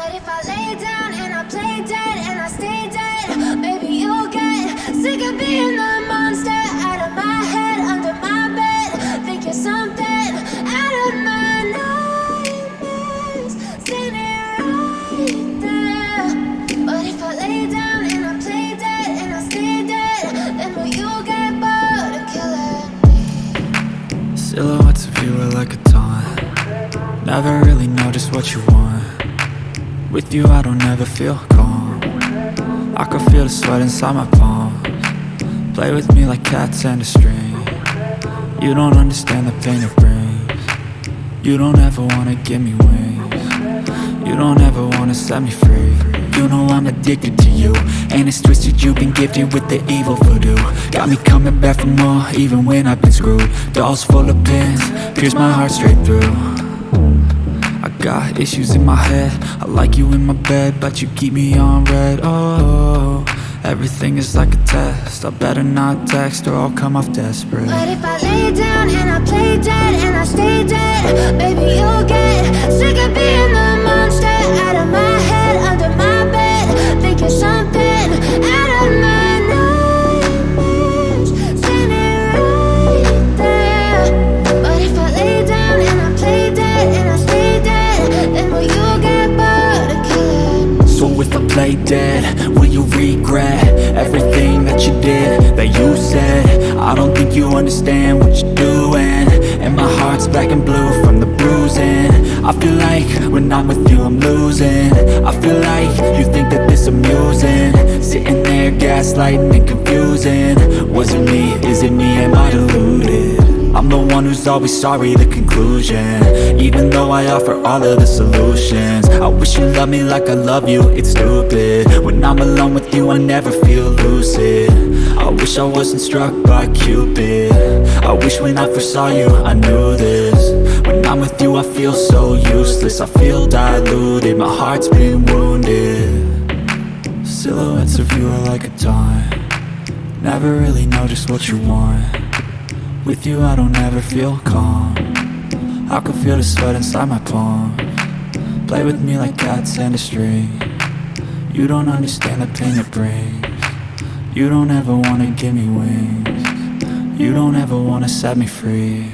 But if I lay down and I play dead and I stay dead, maybe you'll get sick of being the monster out of my head, under my bed. Think you're something out of my nightmares, standing right there. But if I lay down and I play dead and I stay dead, then will you get bored of killing me? Silhouettes of you are like a taunt. Never really know just what you want. With you I don't ever feel calm. I can feel the sweat inside my palms. Play with me like cats and a string. You don't understand the pain it brings. You don't ever wanna give me wings. You don't ever wanna set me free. You know I'm addicted to you, and it's twisted, you've been gifted with the evil voodoo. Got me coming back for more, even when I've been screwed. Dolls full of pins, pierce my heart straight through. I got issues in my head, I like you in my bed, but you keep me on red. Oh, everything is like a test, I better not text or I'll come off desperate. But if I lay down and I play dead and I stay dead, baby you'll get sick of being the monster out of my head, under my bed. Think you're something out of my nightmares, standing right there. But if I lay down and I play dead and I stay dead, then will you get bored of killing me? So if I play dead, will you regret everything that you did, that you said? I don't think you understand what you're doing, and my heart's black and blue from the bruising. I feel like when I'm with you I'm losing. I feel like you think that this amusing, sitting there gaslighting and confusing. Was it me? Is it me? Am I deluded? I'm the one who's always sorry, the conclusion, even though I offer all of the solutions. I wish you loved me like I love you, it's stupid. When I'm alone with you I never feel lucid. I wish I wasn't struck by Cupid. I wish when I first saw you I knew this. When I'm with you I feel so useless, I feel diluted, my heart's been wounded. Silhouettes of you are like a taunt. Never really know just what you want. With you I don't ever feel calm. I can feel the sweat inside my palms. Play with me like cats and a string. You don't understand the pain it brings. You don't ever wanna give me wings. You don't ever wanna set me free.